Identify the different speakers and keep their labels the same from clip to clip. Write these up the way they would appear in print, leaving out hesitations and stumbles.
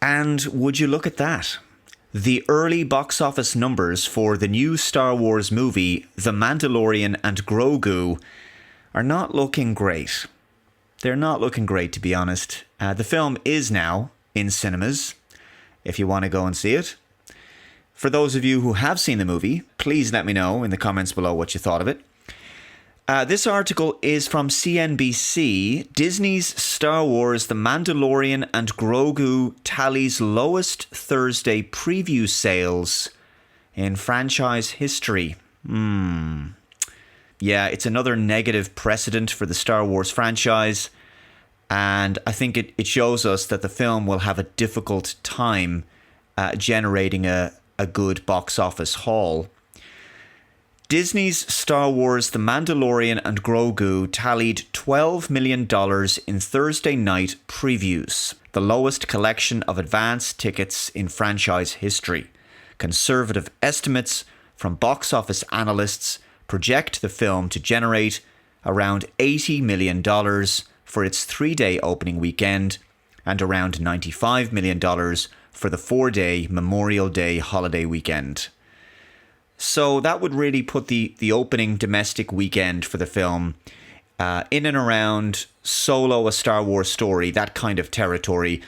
Speaker 1: And would you look at that? The early box office numbers for the new Star Wars movie, The Mandalorian and Grogu, are not looking great. They're not looking great, to be honest. The film is now in cinemas, if you want to go and see it. For those of you who have seen the movie, please let me know in the comments below what you thought of it. This article is from CNBC. Disney's Star Wars The Mandalorian and Grogu tallies lowest Thursday preview sales in franchise history. Yeah, it's another negative precedent for the Star Wars franchise. And I think it shows us that the film will have a difficult time generating a good box office haul. Disney's Star Wars The Mandalorian and Grogu tallied $12 million in Thursday night previews, the lowest collection of advance tickets in franchise history. Conservative estimates from box office analysts project the film to generate around $80 million for its 3-day opening weekend and around $95 million for the 4-day Memorial Day holiday weekend. So that would really put the opening domestic weekend for the film in and around Solo: A Star Wars Story, that kind of territory.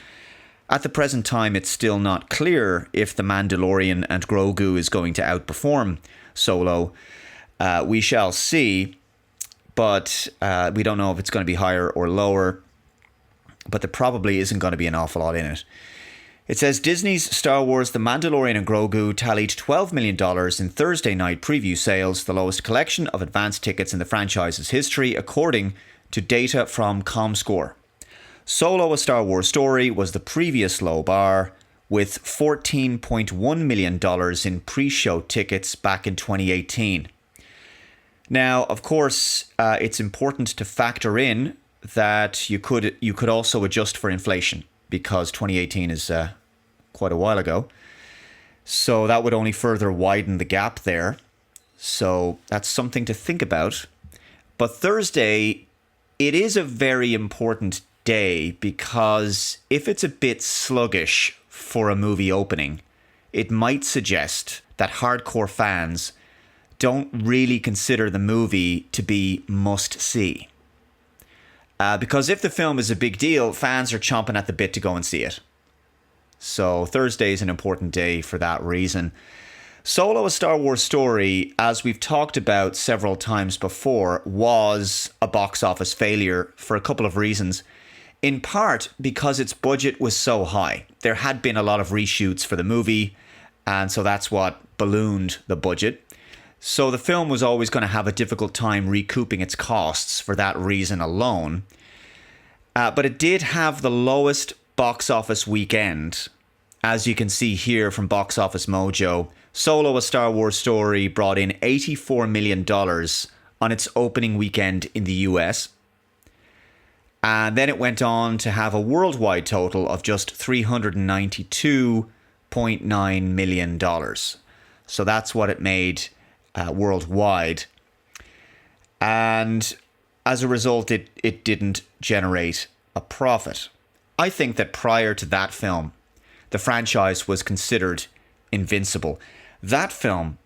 Speaker 1: At the present time, it's still not clear if The Mandalorian and Grogu is going to outperform Solo. We shall see, but we don't know if it's going to be higher or lower. But there probably isn't going to be an awful lot in it. It says Disney's Star Wars The Mandalorian and Grogu tallied $12 million in Thursday night preview sales, the lowest collection of advance tickets in the franchise's history, according to data from ComScore. Solo: A Star Wars Story was the previous low bar, with $14.1 million in pre-show tickets back in 2018. Now, of course, it's important to factor in that you could also adjust for inflation, because 2018 is quite a while ago. So that would only further widen the gap there. So that's something to think about. But Thursday, it is a very important day, because if it's a bit sluggish for a movie opening, it might suggest that hardcore fans don't really consider the movie to be must-see. Because if the film is a big deal, fans are chomping at the bit to go and see it. So Thursday is an important day for that reason. Solo: A Star Wars Story, as we've talked about several times before, was a box office failure for a couple of reasons. In part because its budget was so high. There had been a lot of reshoots for the movie, and so that's what ballooned the budget. So the film was always going to have a difficult time recouping its costs for that reason alone. But it did have the lowest box office weekend. As you can see here from Box Office Mojo, Solo: A Star Wars Story brought in $84 million on its opening weekend in the US. And then it went on to have a worldwide total of just $392.9 million. So that's what it made worldwide. And as a result, it didn't generate a profit. I think that prior to that film, the franchise was considered invincible. That film,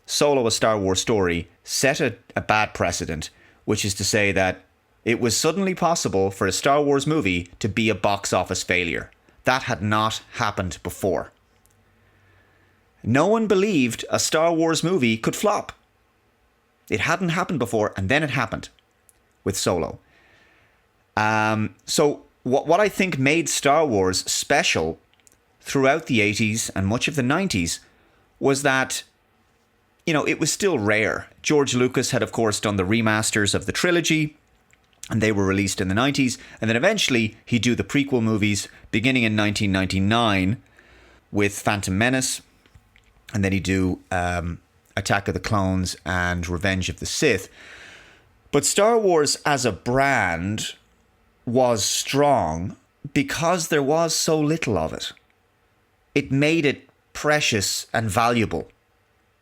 Speaker 1: Solo: A Star Wars Story, set a bad precedent, which is to say that it was suddenly possible for a Star Wars movie to be a box office failure. That had not happened before. No one believed a Star Wars movie could flop. It hadn't happened before, and then it happened with Solo. So what I think made Star Wars special throughout the 80s and much of the 90s was that, it was still rare. George Lucas had, of course, done the remasters of the trilogy, and they were released in the 90s. And then eventually he'd do the prequel movies beginning in 1999 with Phantom Menace. And then he'd do Attack of the Clones and Revenge of the Sith. But Star Wars as a brand was strong because there was so little of it. It made it precious and valuable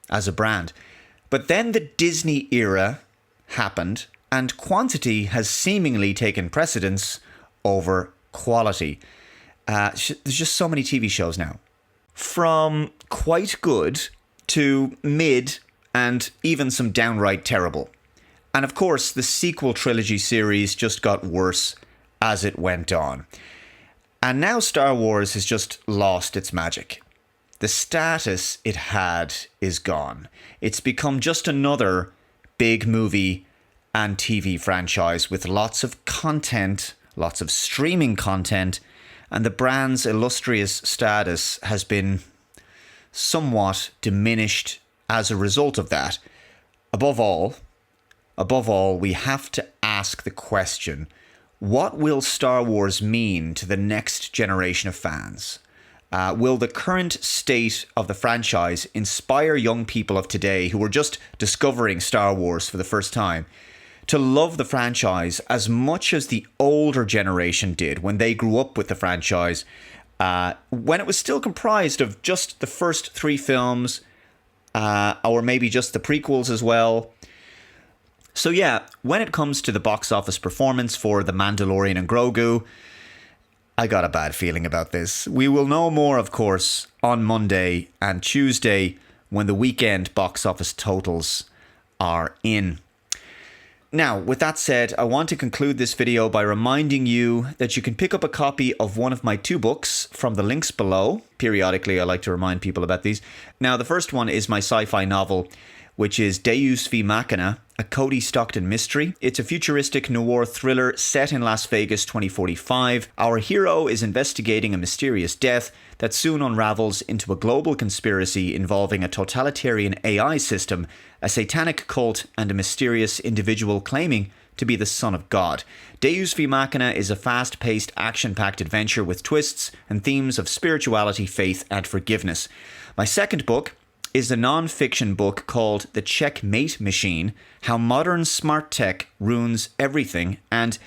Speaker 1: as a brand. But then the Disney era happened, and quantity has seemingly taken precedence over quality. There's just so many TV shows now. From quite good to mid and even some downright terrible. And of course, the sequel trilogy series just got worse as it went on. And now Star Wars has just lost its magic. The status it had is gone. It's become just another big movie and TV franchise with lots of content, lots of streaming content, and the brand's illustrious status has been somewhat diminished as a result of that. Above all, we have to ask the question, what will Star Wars mean to the next generation of fans? Will the current state of the franchise inspire young people of today who are just discovering Star Wars for the first time to love the franchise as much as the older generation did when they grew up with the franchise, when it was still comprised of just the first 3 films, or maybe just the prequels as well? So yeah, when it comes to the box office performance for The Mandalorian and Grogu, I got a bad feeling about this. We will know more, of course, on Monday and Tuesday when the weekend box office totals are in. Now, with that said, I want to conclude this video by reminding you that you can pick up a copy of one of my 2 books from the links below. Periodically, I like to remind people about these. Now, the first one is my sci-fi novel, which is Deus V Machina, a Cody Stockton mystery. It's a futuristic noir thriller set in Las Vegas 2045. Our hero is investigating a mysterious death that soon unravels into a global conspiracy involving a totalitarian AI system, a satanic cult, and a mysterious individual claiming to be the son of God. Deus V Machina is a fast-paced, action-packed adventure with twists and themes of spirituality, faith, and forgiveness. My second book is a non-fiction book called The Checkmate Machine, How Modern Smart Tech Ruins Everything, and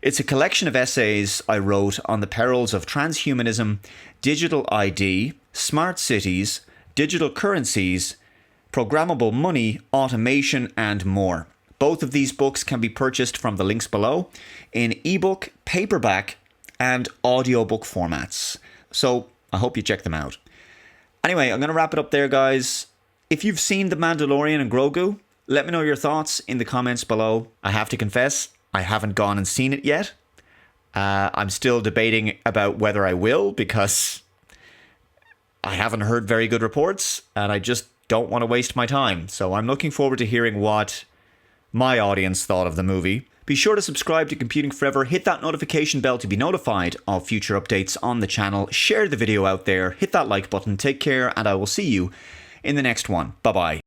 Speaker 1: it's a collection of essays I wrote on the perils of transhumanism, digital ID, smart cities, digital currencies, programmable money, automation, and more. Both of these books can be purchased from the links below in ebook, paperback, and audiobook formats. So I hope you check them out. Anyway, I'm going to wrap it up there, guys. If you've seen The Mandalorian and Grogu, let me know your thoughts in the comments below. I have to confess, I haven't gone and seen it yet. I'm still debating about whether I will because I haven't heard very good reports and I just don't want to waste my time. So I'm looking forward to hearing what my audience thought of the movie. Be sure to subscribe to Computing Forever, hit that notification bell to be notified of future updates on the channel, share the video out there, hit that like button, take care, and I will see you in the next one. Bye-bye.